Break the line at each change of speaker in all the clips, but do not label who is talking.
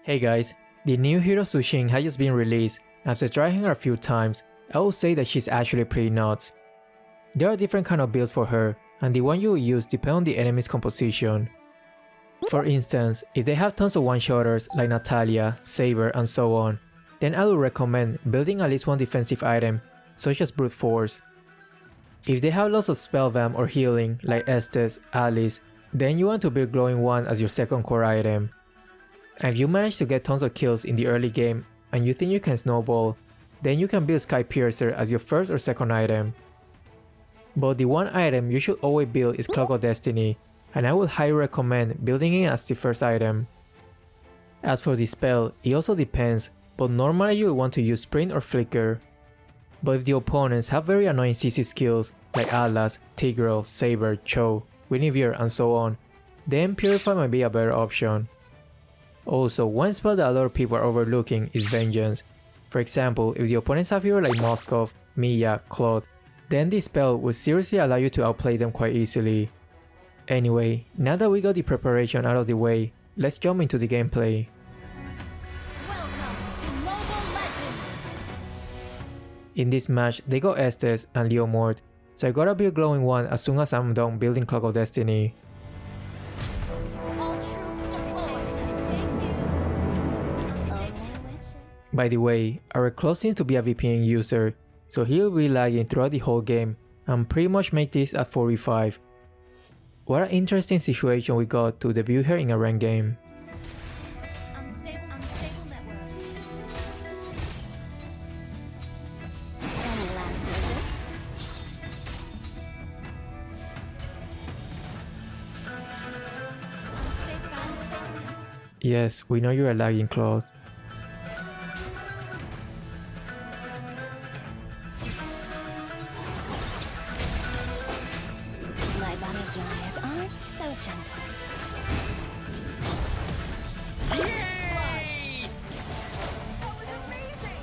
Hey guys, the new hero Zhuxin has just been released. After trying her a few times, I will say that she's actually pretty nuts. There are different kind of builds for her, and the one you will use depends on the enemy's composition. For instance, if they have tons of one-shotters like Natalia, Saber, and so on, then I would recommend building at least one defensive item, such as Brute Force. If they have lots of spell vamp or healing like Estes, Alice, then you want to build Glowing Wand as your second core item. And if you manage to get tons of kills in the early game and you think you can snowball, then you can build Sky Piercer as your first or second item. But the one item you should always build is Cloak of Destiny, and I would highly recommend building it as the first item. As for the spell, it also depends, but normally you will want to use Sprint or Flicker. But if the opponents have very annoying CC skills like Atlas, Tigreal, Saber, Cho, Guinevere, and so on, then Purify might be a better option. Also, one spell that a lot of people are overlooking is Vengeance. For example, if the opponents have heroes like Moskov, Mia, Claude, then this spell will seriously allow you to outplay them quite easily. Anyway, now that we got the preparation out of the way, let's jump into the gameplay. In this match, they got Estes and Leomord, so I gotta build Glowing Wand as soon as I'm done building Cloak of Destiny. By the way, our Claude seems to be a VPN user, so he'll be lagging throughout the whole game and pretty much make this at 45. What an interesting situation we got to debut her in a ranked game. Yes, we know you are lagging, Claude.
My butterflies aren't so gentle.
Yay!
That was amazing!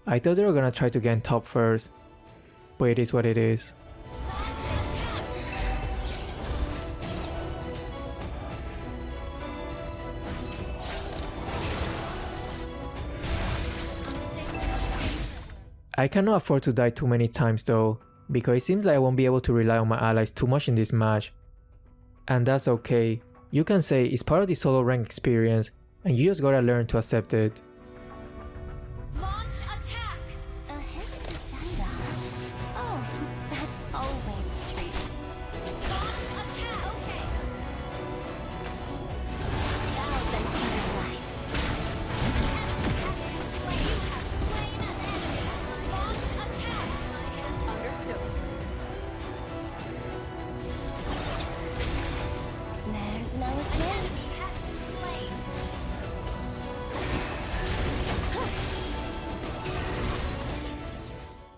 I thought they were gonna try to get top first, but it is what it is. I cannot afford to die too many times though, because it seems like I won't be able to rely on my allies too much in this match. And that's okay, you can say it's part of the solo rank experience and you just gotta learn to accept it.
Launch attack! A heavy agenda. Oh, that's always a treat. Launch attack! Okay. Thousand fireflies. You have slain an enemy. Launch attack! Understood. There's no escape. Enemy has been slain.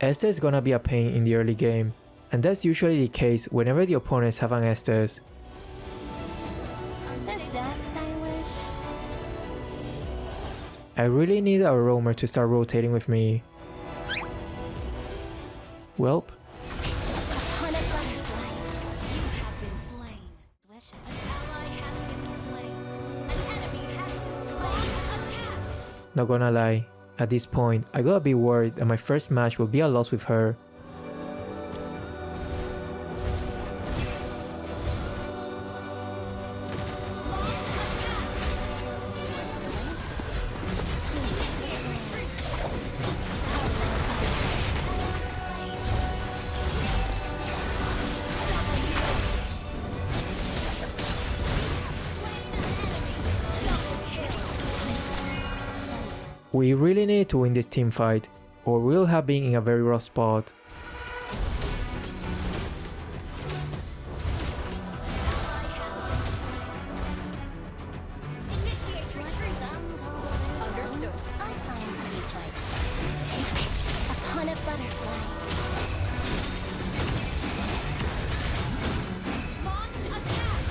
Estes is gonna be a pain in the early game, and that's usually the case whenever the opponents have an Estes.
This dust, I wish.
I really need a roamer to start rotating with me. Welp.
Upon a butterfly.
You have been slain.
Wishes.
Ally has been slain. An enemy has been slain. Attack!
Not gonna lie, at this point, I gotta be worried that my first match will be a loss with her. We really need to win this team fight, or we'll have been in a very rough spot.
Initiate retreat. Understood.
I find to be quite. Upon a butterfly.
Launch attack!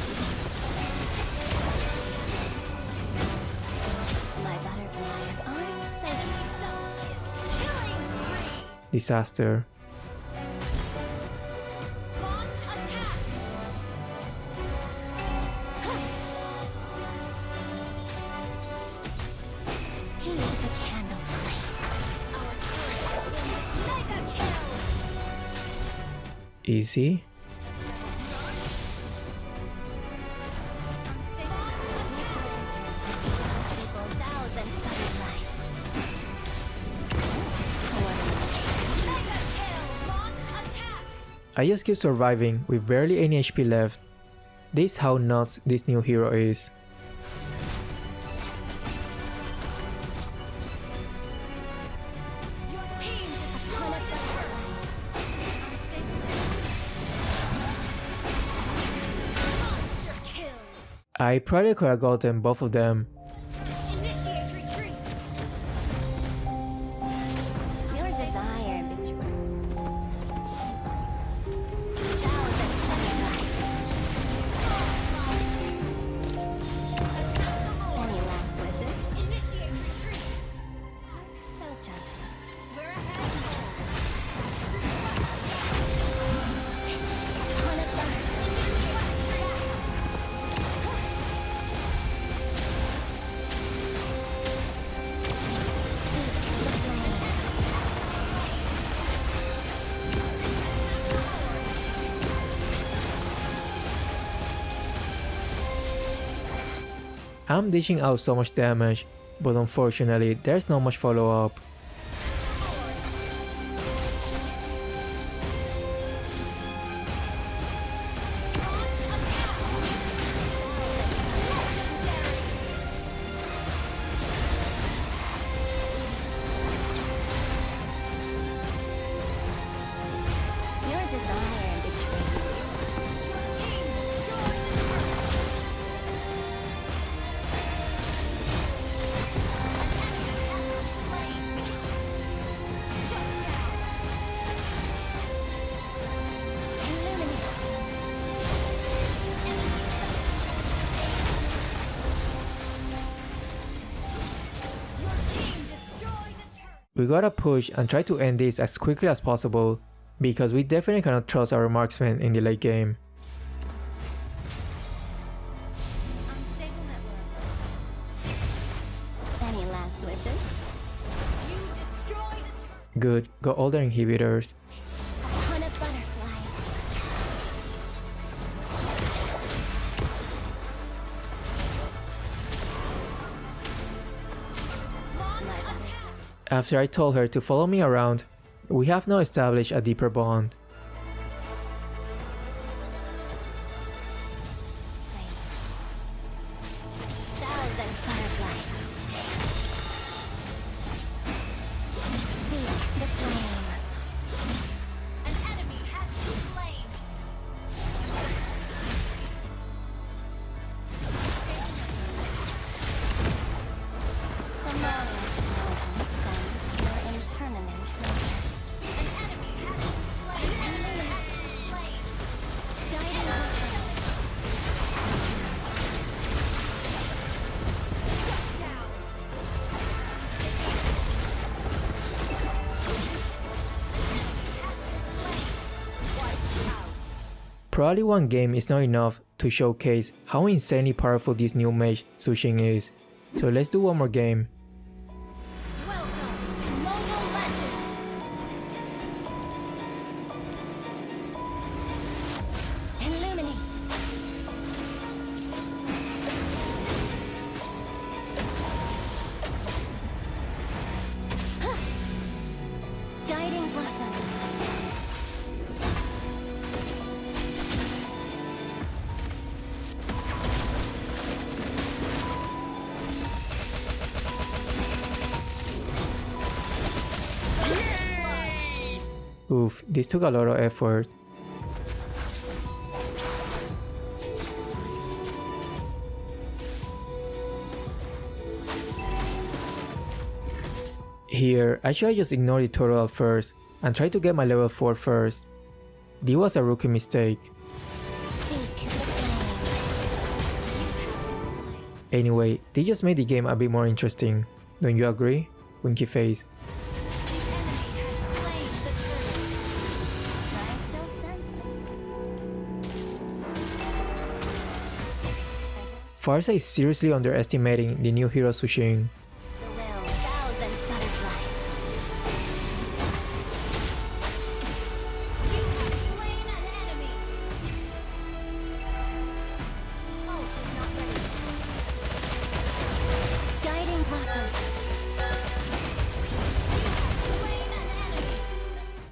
My butterflies aren't so
Killing spree!
Disaster. Easy? I just keep surviving with barely any HP left. This is how nuts this new hero is. I probably could have gotten both of them.
Initiate retreat. Your desire betray. Any last wishes? Initiate retreat. So gentle. We're ahead. On a burst.
I'm dishing out so much damage, but unfortunately there's not much follow up.
Your desire betrays you. Your team destroyed the turret. An enemy has been slain. Shut down. Illuminate. Your team destroyed a turret.
We gotta push and try to end this as quickly as possible, because we definitely cannot trust our marksman in the late game.
Unstable network. Any last wishes? You destroyed a turret.
Good, got all their inhibitors.
On a butterfly. Launch attack.
After I told her to follow me around, we have now established a deeper bond.
Thousand butterflies. Seek the flame. An enemy has been slain. The knowledge mountain stands your impermanent treasure. An enemy has been slain. An enemy has been slain. Guiding light. Shut down. Wiped out.
Probably one game is not enough to showcase how insanely powerful this new mage Zhuxin is, so let's do one more game.
Welcome to Mobile Legends! Illuminate! Huh. Guiding blossom.
Oof, this took a lot of effort. Here, I should just ignore the turtle at first and try to get my level 4 first. This was a rookie mistake.
Seek the flame.
Anyway, they just made the game a bit more interesting. Don't you agree? Winky face.
The enemy has slain the turret. I still sense it.
Farsa is seriously underestimating the new hero Zhuxin.
The will. Thousand butterflies. You have slain an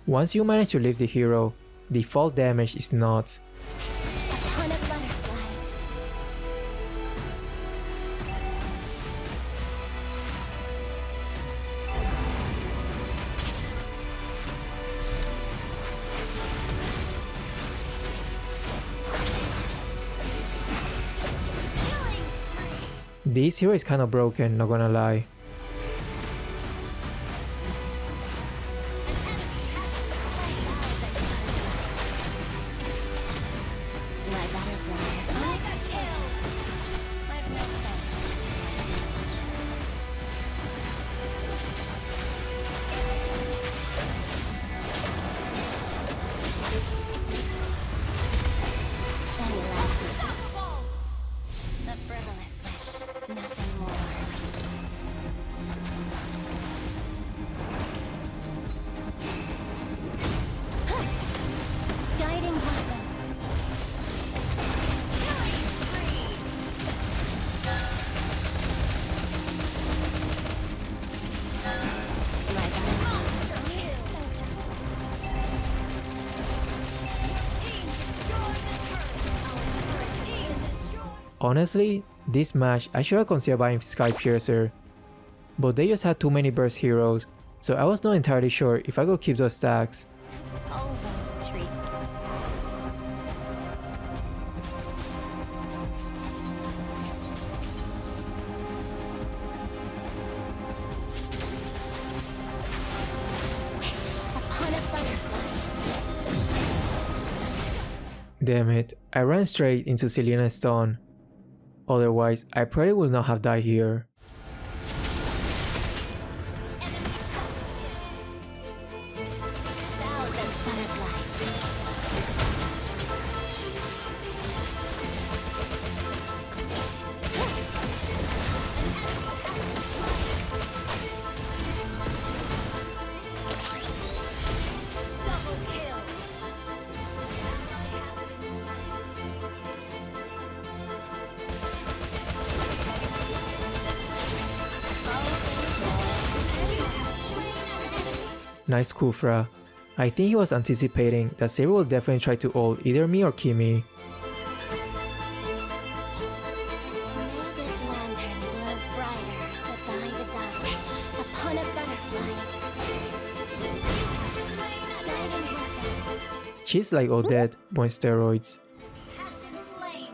Once you manage to lift the hero, the fall damage is nuts.
A ton of butterflies.
Killing spree.
This hero is kinda broken, not gonna lie.
My butterflies.
Mega kill.
I've no sense. Any last
Unstoppable.
a frivolous wish, nothing more. Guiding blossom.
Killing spree.
My
Monster kill.
butterflies.
Team destroy the turret. Our team destroy.
Honestly, this match I should have considered buying Skypiercer, but they just had too many burst heroes, so I was not entirely sure if I could keep those stacks.
Always a treat. Upon a butterfly.
Damn it, I ran straight into Selena's stun. Otherwise, I probably would not have died here.
Thousand butterflies.
Double kill.
Nice Kufra. I think he was anticipating that Saber will definitely try to ult either me or Kimi.
May this lantern glow brighter with thy desire. Upon a butterfly. Guiding blossom.
She's like Odette, but on steroids.
Has been slain.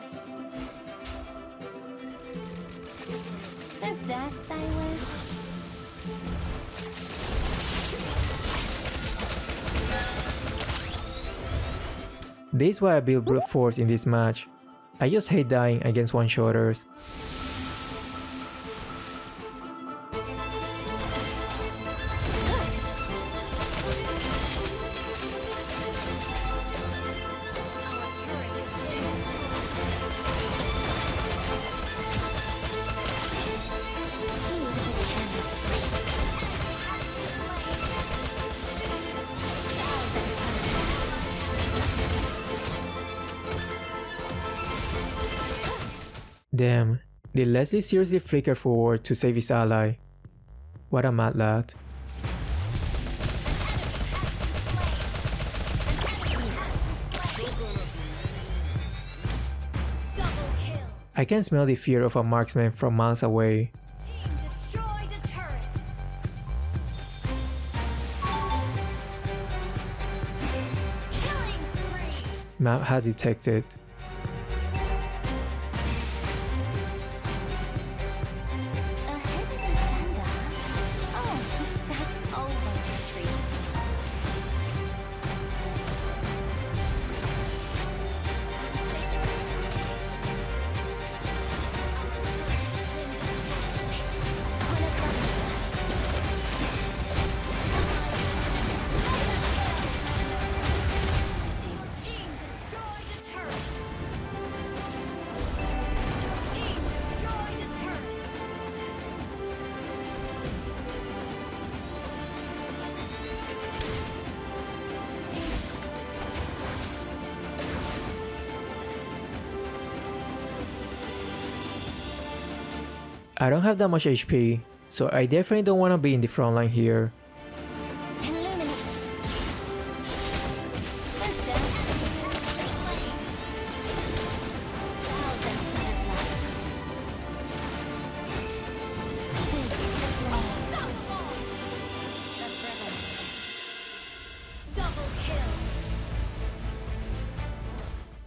Is death thy wish?
This is why I built brute force in this match. I just hate dying against one-shotters.
Our turret has been
Damn, did Leslie seriously flicker forward to save his ally? What a mad lad.
double kill.
I can smell the fear of a marksman from miles away.
Team destroyed a turret. Killing spree.
Map had detected.
A hidden agenda? Oh, that's always a treat. Upon a butterfly.
Team destroyed a turret. Team destroyed a turret.
I don't have that much HP, so I definitely don't want to be in the front line here.
Illuminate.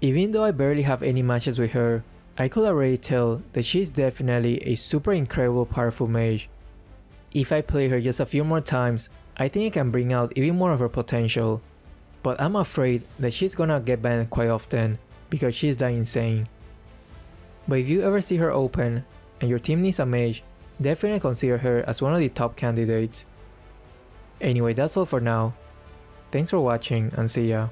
Even though I barely have any matches with her, I could already tell that she is definitely a super incredible powerful mage. If I play her just a few more times, I think I can bring out even more of her potential, but I'm afraid that she's gonna get banned quite often because she's that insane. But if you ever see her open and your team needs a mage, definitely consider her as one of the top candidates. Anyway, that's all for now. Thanks for watching and see ya.